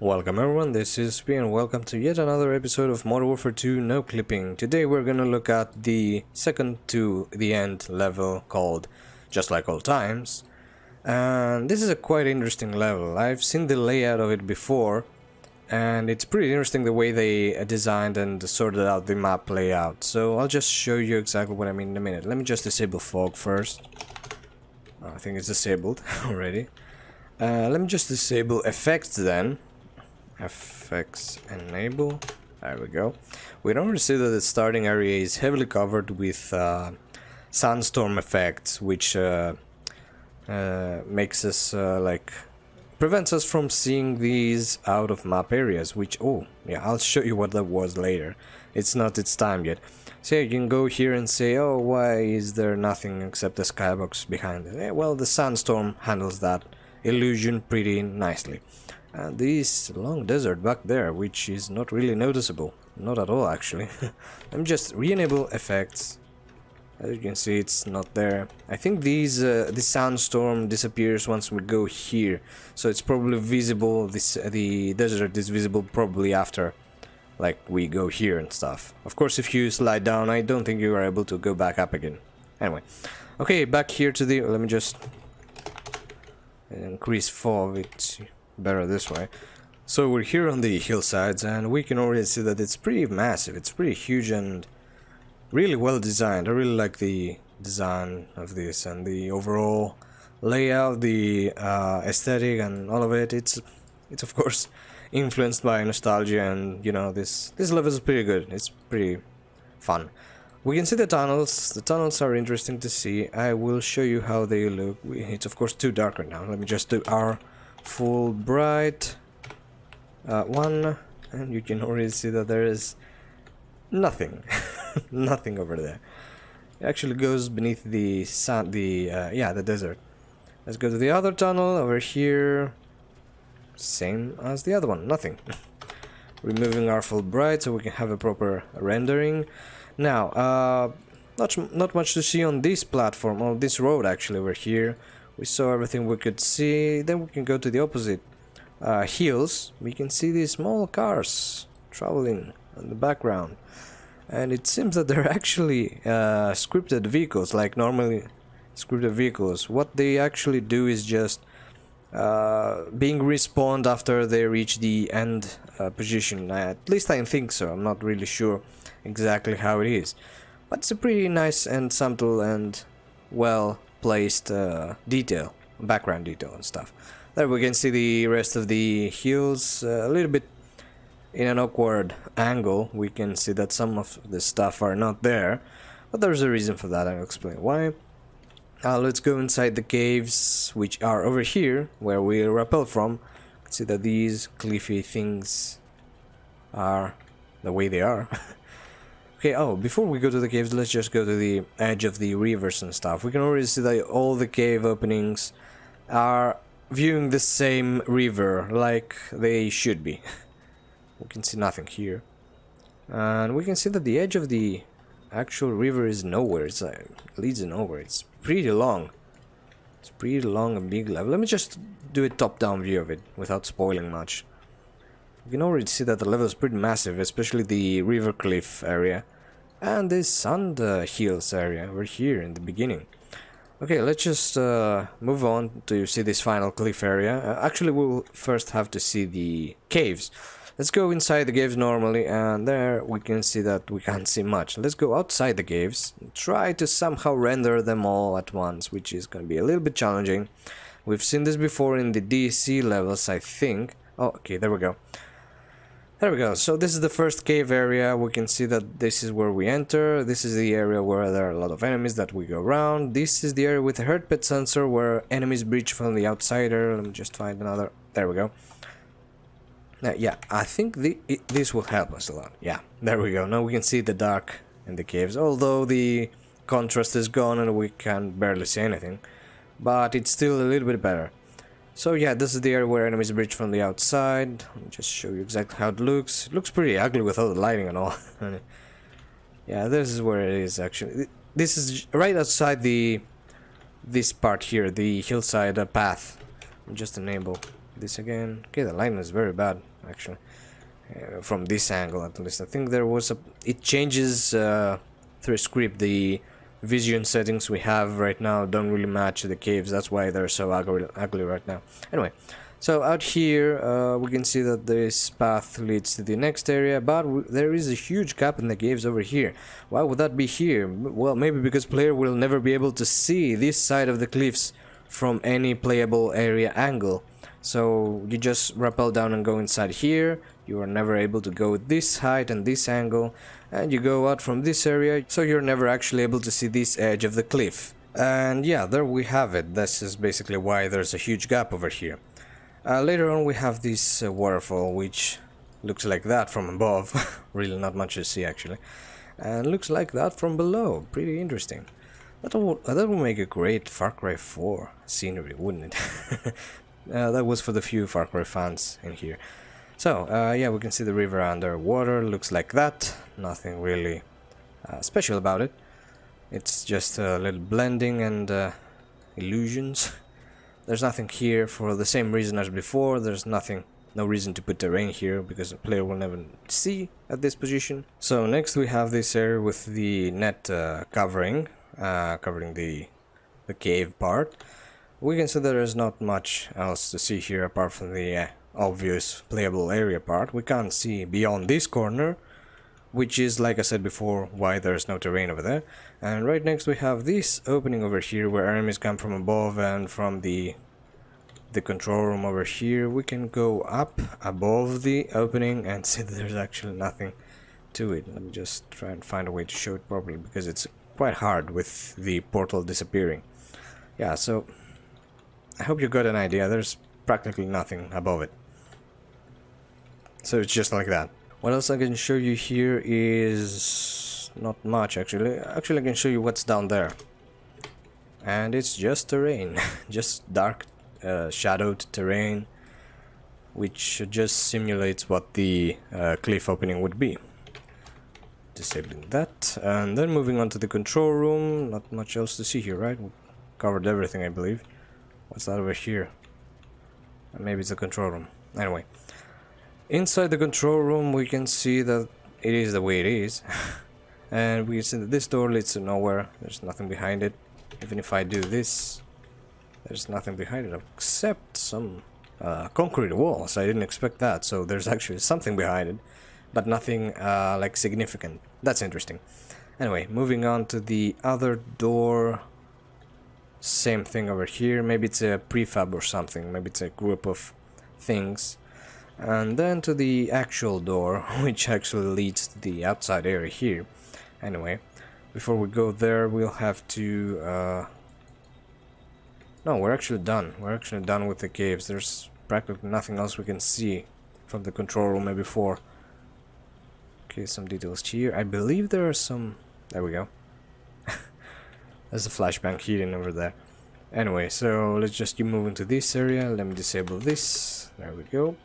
Welcome everyone, this is P and welcome to yet another episode of MW2 Noclipping. Today we're gonna look at the second to the end level called Just Like Old Times. And this is a quite interesting level. I've seen the layout of it before and it's pretty interesting the way they designed and sorted out the map layout. So I'll just show you exactly what I mean in a minute. Let me just disable fog first. I think it's disabled already. Let me just disable effects then. Effects enable. There we go. We can already see that the starting area is heavily covered with sandstorm effects, which makes us prevents us from seeing these out of map areas. Which I'll show you what that was later. It's not its time yet. So you can go here and say, oh, why is there nothing except the skybox behind it? Well, the sandstorm handles that illusion pretty nicely. And this long desert back there, which is not really noticeable. Not at all, actually. Let me just re-enable effects. As you can see, it's not there. I think this sandstorm disappears once we go here. So it's probably visible, the desert is visible probably after, like, we go here and stuff. Of course, if you slide down, I don't think you are able to go back up again. Anyway. Okay, back here to the... Let me just increase fog. It's better this way. So we're here on the hillsides and we can already see that it's pretty massive. It's pretty huge and really well designed. I really like the design of this and the overall layout, the aesthetic and all of it. It's of course influenced by nostalgia, and you know, this level is pretty good. It's pretty fun. We can see the tunnels. The tunnels are interesting to see. I will show you how they look. It's of course too dark right now. Let me just do our full bright one, and you can already see that there is nothing nothing over there. It actually goes beneath the sun, the desert. Let's go to the other tunnel over here. Same as the other one, nothing. Removing our full bright so we can have a proper rendering. Now not much to see on this platform, on this road. Actually, over here we saw everything we could see. Then we can go to the opposite hills. We can see these small cars traveling in the background, and it seems that they're actually scripted vehicles, like normally scripted vehicles. What they actually do is just being respawned after they reach the end position. At least I think so. I'm not really sure exactly how it is, but it's a pretty nice and subtle and well placed detail, background detail and stuff. There we can see the rest of the hills a little bit in an awkward angle. We can see that some of the stuff are not there, but there's a reason for that. I'll explain why. Let's go inside the caves, which are over here where we rappel from. You can see that these cliffy things are the way they are. Okay, before we go to the caves, let's just go to the edge of the rivers and stuff. We can already see that all the cave openings are viewing the same river, like they should be. We can see nothing here. And we can see that the edge of the actual river is nowhere. It's leads nowhere. It's pretty long. It's pretty long and big level. Let me just do a top-down view of it without spoiling much. You can already see that the level is pretty massive, especially the river cliff area and the sand hills area over here in the beginning. Okay, let's just move on to see this final cliff area. Actually, we'll first have to see the caves. Let's go inside the caves normally, and there we can see that we can't see much. Let's go outside the caves and try to somehow render them all at once, which is going to be a little bit challenging. We've seen this before in the DC levels, I think. Oh, okay, there we go. There we go. So this is the first cave area. We can see that this is where we enter. This is the area where there are a lot of enemies that we go around. This is the area with the hurt pet sensor where enemies breach from the outsider. Let me just find another. There we go. Yeah, I think this will help us a lot. Yeah, there we go. Now we can see the dark in the caves, although the contrast is gone and we can barely see anything. But it's still a little bit better. So yeah, this is the area where enemies breach from the outside. Let me just show you exactly how it looks. It looks pretty ugly with all the lighting and all. Yeah, this is where it is actually. This is right outside this part here, the hillside path. I'll just enable this again. Okay, the lighting is very bad. actually. From this angle at least. I think there was a... It changes through script. The vision settings we have right now don't really match the caves. That's why they're so ugly right now. Anyway, so out here we can see that this path leads to the next area, but there is a huge gap in the caves over here. Why would that be here? Well, maybe because player will never be able to see this side of the cliffs from any playable area angle. So you just rappel down and go inside here. You are never able to go with this height and this angle, and you go out from this area, so you're never actually able to see this edge of the cliff. And yeah, there we have it. This is basically why there's a huge gap over here. Later on we have this waterfall, which looks like that from above. Really not much to see actually. And looks like that from below. Pretty interesting. That would make a great Far Cry 4 scenery, wouldn't it? That was for the few Far Cry fans in here. So, yeah, we can see the river underwater. Looks like that. Nothing really special about it. It's just a little blending and illusions. There's nothing here for the same reason as before. There's no reason to put terrain here because the player will never see at this position. So next we have this area with the net covering the cave part. We can see there is not much else to see here apart from the obvious playable area part. We can't see beyond this corner, which is, like I said before, why there's no terrain over there. And right next we have this opening over here where enemies come from above, and from the control room over here we can go up above the opening and see that there's actually nothing to it. Let me just try and find a way to show it properly because it's quite hard with the portal disappearing. Yeah, so I hope you got an idea. There's practically nothing above it. So it's just like that. What else I can show you here is not much actually. Actually, I can show you what's down there. And it's just terrain. Just dark, shadowed terrain, which just simulates what the cliff opening would be. Disabling that. And then moving on to the control room. Not much else to see here, right? We covered everything, I believe. What's that over here? Maybe it's a control room. Anyway. Inside the control room we can see that it is the way it is. And we can see that this door leads to nowhere. There's nothing behind it. Even if I do this, there's nothing behind it except some concrete walls. I didn't expect that. So there's actually something behind it, but nothing like significant. That's interesting. Anyway, moving on to the other door. Same thing over here. Maybe it's a prefab or something. Maybe it's a group of things. And then to the actual door, which actually leads to the outside area here. Anyway, before we go there, we'll have to... No, we're actually done. We're actually done with the caves. There's practically nothing else we can see from the control room maybe before. Okay, some details here. I believe there are some... There we go. There's a flashbang hidden over there. Anyway, so let's just keep moving to this area. Let me disable this. There we go.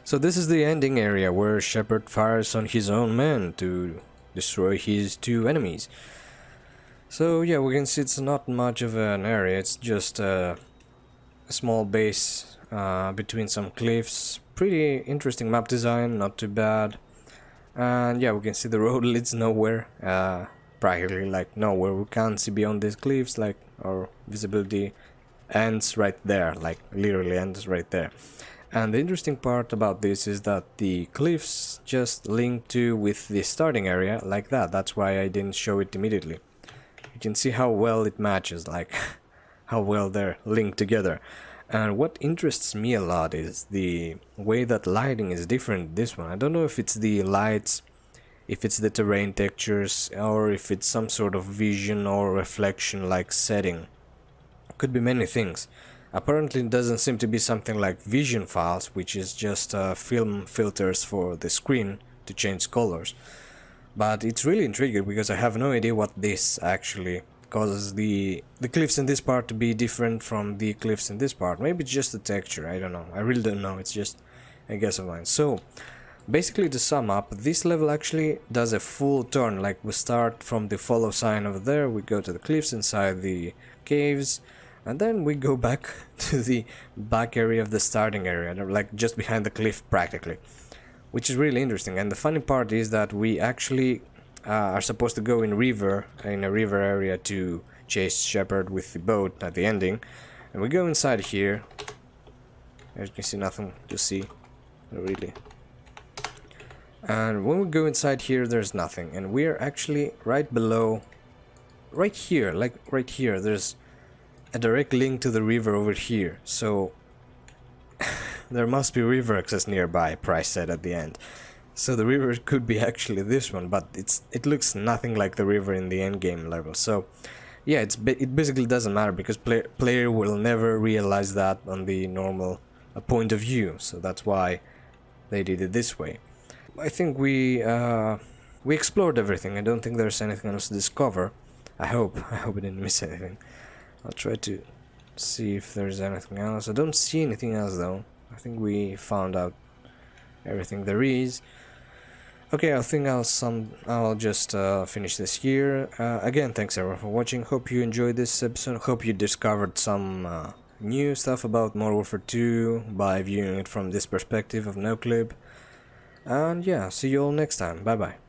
So this is the ending area where Shepard fires on his own men to destroy his two enemies. So yeah, we can see it's not much of an area. It's just a small base between some cliffs. Pretty interesting map design, not too bad. And yeah, we can see the road leads nowhere. Practically like nowhere. We can't see beyond these cliffs. Like our visibility ends right there. Like literally ends right there. And the interesting part about this is that the cliffs just link to with the starting area like that. That's why I didn't show it immediately. You can see how well it matches, like how well they're linked together. And what interests me a lot is the way that lighting is different this one. I don't know if it's the lights, if it's the terrain textures, or if it's some sort of vision or reflection like setting. Could be many things. Apparently it doesn't seem to be something like vision files, which is just film filters for the screen to change colors. But it's really intriguing because I have no idea what this actually causes the cliffs in this part to be different from the cliffs in this part. Maybe it's just the texture, I don't know. I really don't know, it's just a guess of mine. So basically, to sum up, this level actually does a full turn. Like we start from the follow sign over there, we go to the cliffs inside the caves, And then we go back to the back area of the starting area, like just behind the cliff practically, which is really interesting. And the funny part is that we actually are supposed to go in a river area to chase Shepard with the boat at the ending. And we go inside here. As you can see, nothing to see, really. And when we go inside here, there's nothing. And we're actually right below, right here, like right here, there's a direct link to the river over here. So there must be river access nearby, Price said at the end. So the river could be actually this one, but it looks nothing like the river in the endgame level. So yeah, it basically doesn't matter, because player will never realize that on the normal point of view. So that's why they did it this way. I think we explored everything. I don't think there's anything else to discover. I hope we didn't miss anything. I'll try to see if there's anything else. I don't see anything else though. I think we found out everything there is. Okay, I think I'll just finish this here. Again, thanks everyone for watching. Hope you enjoyed this episode. Hope you discovered some new stuff about Modern Warfare 2 by viewing it from this perspective of Noclip. And yeah, see you all next time. Bye bye.